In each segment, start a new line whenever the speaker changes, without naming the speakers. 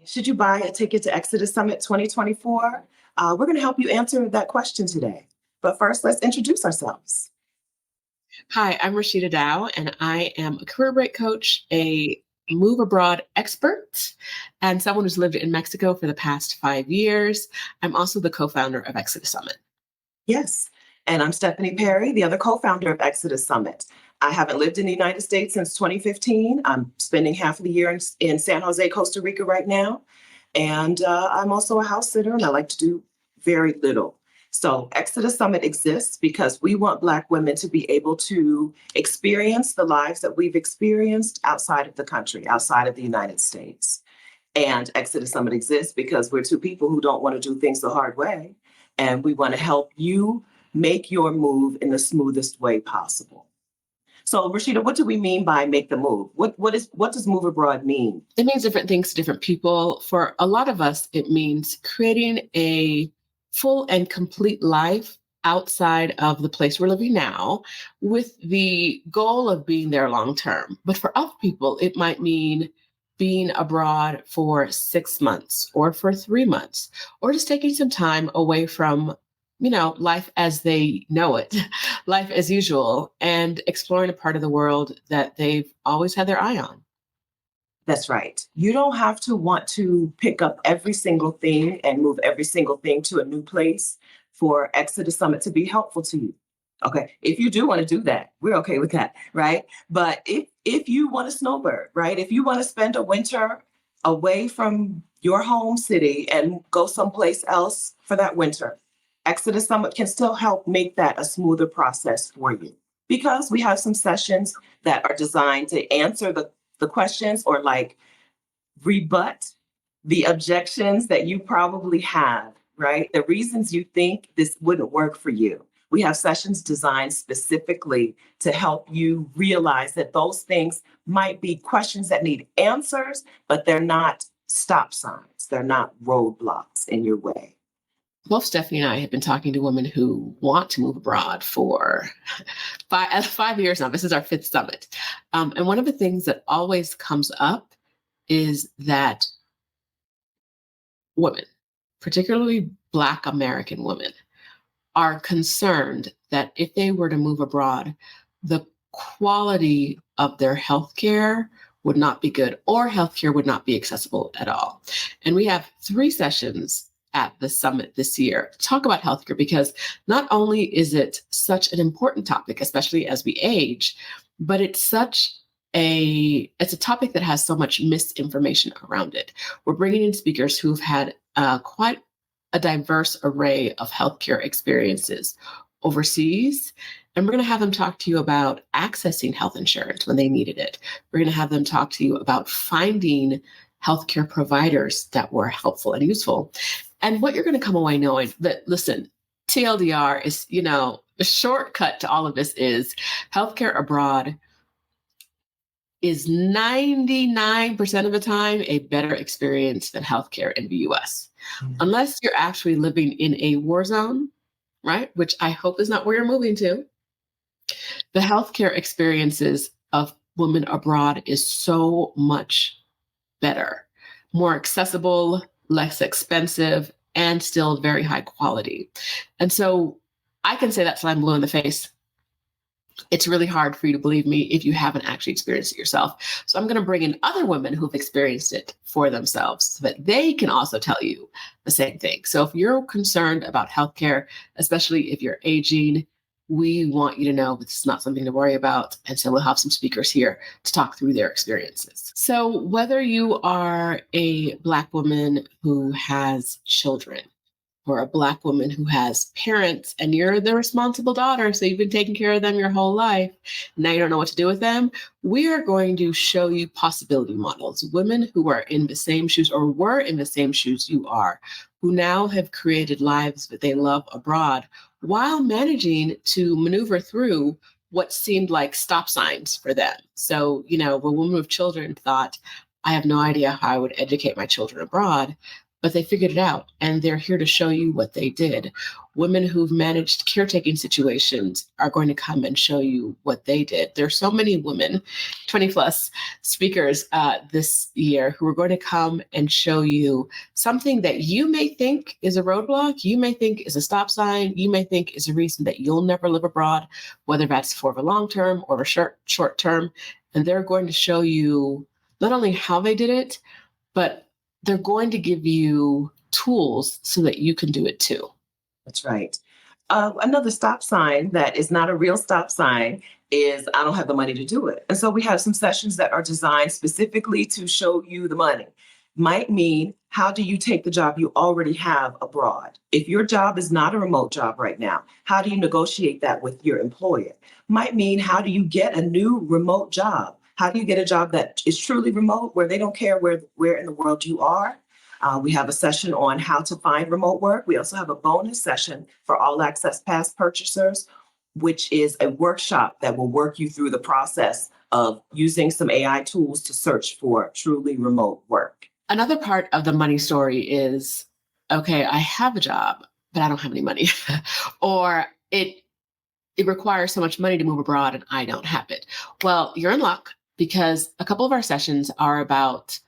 Should you buy a ticket to Exodus Summit 2024? We're going to help you answer that question today. But first, let's introduce ourselves.
Hi, I'm Rashida Dow, and I am a career break coach, a move abroad expert, and someone who's lived in Mexico for the past 5 years. I'm also the co-founder of Exodus Summit.
Yes. And I'm Stephanie Perry, the other co-founder of Exodus Summit. I haven't lived in the United States since 2015. I'm spending half of the year in San Jose, Costa Rica right now. And I'm also a house sitter, and I like to do very little. So Exodus Summit exists because we want Black women to be able to experience the lives that we've experienced outside of the country, outside of the United States. And Exodus Summit exists because we're two people who don't want to do things the hard way. And we want to help you make your move in the smoothest way possible. So Rashida, what do we mean by make the move? What does move abroad mean?
It means different things to different people. For a lot of us, it means creating a full and complete life outside of the place we're living now with the goal of being there long term. But for other people, it might mean being abroad for 6 months or for 3 months, or just taking some time away from, life as they know it, life as usual, and exploring a part of the world that they've always had their eye on.
That's right. You don't have to want to pick up every single thing and move every single thing to a new place for Exodus Summit to be helpful to you. Okay. If you do want to do that, we're okay with that, right? But if you want to snowbird, right? If you want to spend a winter away from your home city and go someplace else for that winter, Exodus Summit can still help make that a smoother process for you, because we have some sessions that are designed to answer the questions or like rebut the objections that you probably have, right? The reasons you think this wouldn't work for you. We have sessions designed specifically to help you realize that those things might be questions that need answers, but they're not stop signs. They're not roadblocks in your way.
Both Stephanie and I have been talking to women who want to move abroad for 5 years now. This is our 5th summit. And one of the things that always comes up is that women, particularly Black American women, are concerned that if they were to move abroad, the quality of their healthcare would not be good, or healthcare would not be accessible at all. And we have 3 sessions at the summit this year to talk about healthcare, because not only is it such an important topic, especially as we age, but it's a topic that has so much misinformation around it. We're bringing in speakers who've had quite a diverse array of healthcare experiences overseas. And we're going to have them talk to you about accessing health insurance when they needed it. We're going to have them talk to you about finding healthcare providers that were helpful and useful. And what you're going to come away knowing that, listen, TLDR is, the shortcut to all of this is healthcare abroad is 99% of the time a better experience than healthcare in the US. Mm-hmm. Unless you're actually living in a war zone, right? Which I hope is not where you're moving to. The healthcare experiences of women abroad is so much better, more accessible, less expensive, and still very high quality. And so I can say that till I'm blue in the face. It's really hard for you to believe me if you haven't actually experienced it yourself. So I'm going to bring in other women who've experienced it for themselves so that they can also tell you the same thing. So if you're concerned about healthcare, especially if you're aging, we want you to know this is not something to worry about. And so we'll have some speakers here to talk through their experiences. So whether you are a Black woman who has children, or a Black woman who has parents and you're the responsible daughter, so you've been taking care of them your whole life, now you don't know what to do with them, we are going to show you possibility models, women who are in the same shoes or were in the same shoes you are, who now have created lives that they love abroad while managing to maneuver through what seemed like stop signs for them. So, a woman with children thought, I have no idea how I would educate my children abroad. but they figured it out, and they're here to show you what they did. Women who've managed caretaking situations are going to come and show you what they did. There are so many women, 20 plus speakers this year, who are going to come and show you something that you may think is a roadblock, you may think is a stop sign, you may think is a reason that you'll never live abroad, whether that's for the long term or a short term. And they're going to show you not only how they did it, but they're going to give you tools so that you can do it too.
That's right. Another stop sign that is not a real stop sign is I don't have the money to do it. And so we have some sessions that are designed specifically to show you the money. Might mean, how do you take the job you already have abroad? If your job is not a remote job right now, how do you negotiate that with your employer? Might mean, how do you get a new remote job? How do you get a job that is truly remote, where they don't care where in the world you are? We have a session on how to find remote work. We also have a bonus session for All Access Pass purchasers, which is a workshop that will work you through the process of using some AI tools to search for truly remote work.
Another part of the money story is, okay, I have a job, but I don't have any money. Or it requires so much money to move abroad and I don't have it. Well, you're in luck, because a couple of our sessions are about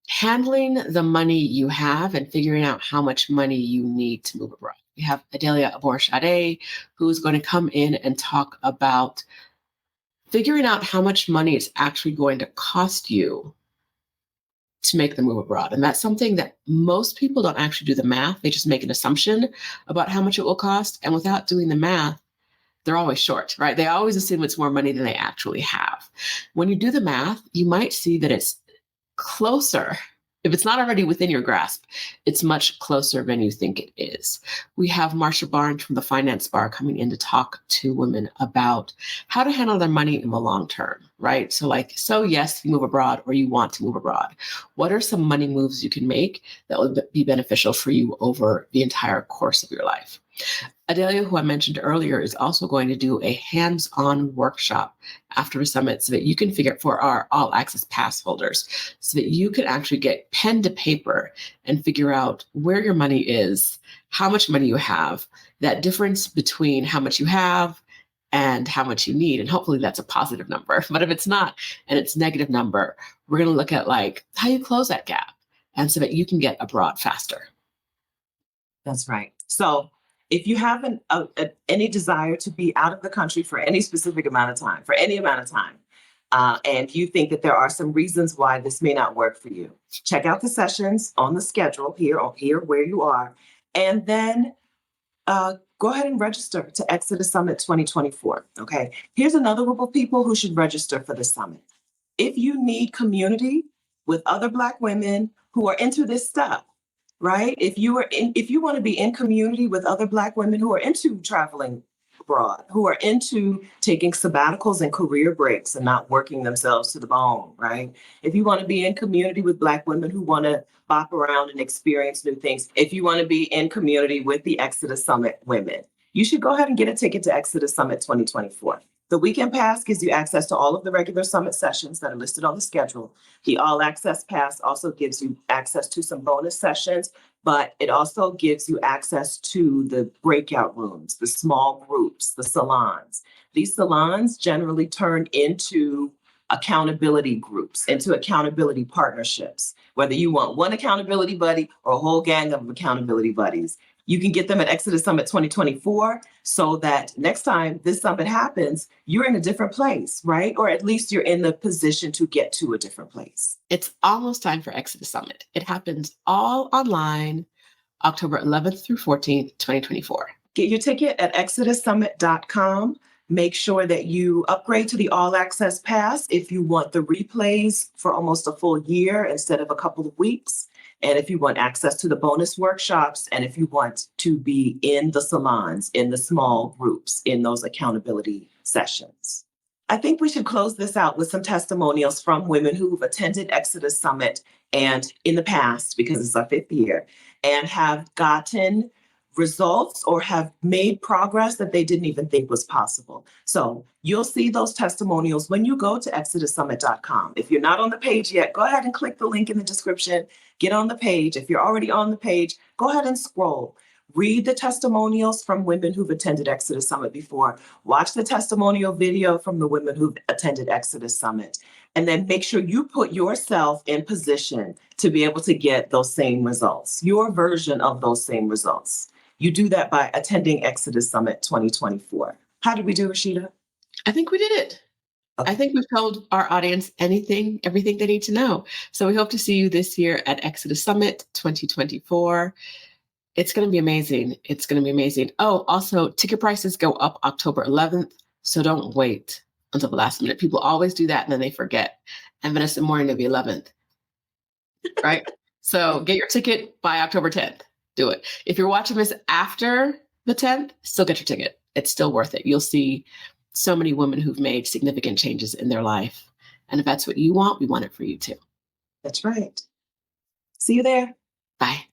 handling the money you have and figuring out how much money you need to move abroad. We have Adelia Aborshade, who's going to come in and talk about figuring out how much money it's actually going to cost you to make the move abroad. And that's something that most people don't actually do the math. They just make an assumption about how much it will cost. And without doing the math, they're always short, right? They always assume it's more money than they actually have. When you do the math, you might see that it's closer. If it's not already within your grasp, it's much closer than you think it is. We have Marsha Barnes from the Finance Bar coming in to talk to women about how to handle their money in the long term, right? So yes, you move abroad or you want to move abroad. What are some money moves you can make that will be beneficial for you over the entire course of your life? Adelia, who I mentioned earlier, is also going to do a hands-on workshop after the summit so that you can figure for our all access pass holders, so that you can actually get pen to paper and figure out where your money is, how much money you have, that difference between how much you have and how much you need. And hopefully that's a positive number. But if it's not, and it's negative number, we're going to look at how you close that gap, and so that you can get abroad faster.
That's right. So if you have any desire to be out of the country for any specific amount of time, and you think that there are some reasons why this may not work for you, check out the sessions on the schedule here where you are, and then go ahead and register to ExodUS Summit 2024. Okay. Here's another group of people who should register for the summit. If you need community with other Black women who are into this stuff, right? If you want to be in community with other Black women who are into traveling abroad, who are into taking sabbaticals and career breaks and not working themselves to the bone, right? If you want to be in community with Black women who want to bop around and experience new things, if you want to be in community with the ExodUS Summit women, you should go ahead and get a ticket to ExodUS Summit 2024. The weekend pass gives you access to all of the regular summit sessions that are listed on the schedule. The All Access Pass also gives you access to some bonus sessions, but it also gives you access to the breakout rooms, the small groups, the salons. These salons generally turn into accountability groups, into accountability partnerships, whether you want one accountability buddy or a whole gang of accountability buddies. You can get them at ExodUS Summit 2024 so that next time this summit happens, you're in a different place, right? Or at least you're in the position to get to a different place.
It's almost time for ExodUS Summit. It happens all online, October 11th through 14th, 2024.
Get your ticket at ExodUSSummit.com. Make sure that you upgrade to the All Access Pass if you want the replays for almost a full year instead of a couple of weeks. And if you want access to the bonus workshops, and if you want to be in the salons, in the small groups, in those accountability sessions. I think we should close this out with some testimonials from women who've attended ExodUS Summit and in the past, because it's our 5th year, and have gotten results or have made progress that they didn't even think was possible. So you'll see those testimonials when you go to ExodusSummit.com. If you're not on the page yet, go ahead and click the link in the description. Get on the page. If you're already on the page, go ahead and scroll. Read the testimonials from women who've attended Exodus Summit before. Watch the testimonial video from the women who've attended Exodus Summit. And then make sure you put yourself in position to be able to get those same results, your version of those same results. You do that by attending Exodus Summit 2024. How did we do, Rashida?
I think we did it.
Okay.
I think we've told our audience everything they need to know. So we hope to see you this year at Exodus Summit 2024. It's going to be amazing. It's going to be amazing. Oh, also, ticket prices go up October 11th. So don't wait until the last minute. People always do that and then they forget. And then it's the morning of the 11th, right? So get your ticket by October 10th. Do it. If you're watching this after the 10th, still get your ticket. It's still worth it. You'll see so many women who've made significant changes in their life. And if that's what you want, we want it for you too.
That's right. See you there.
Bye.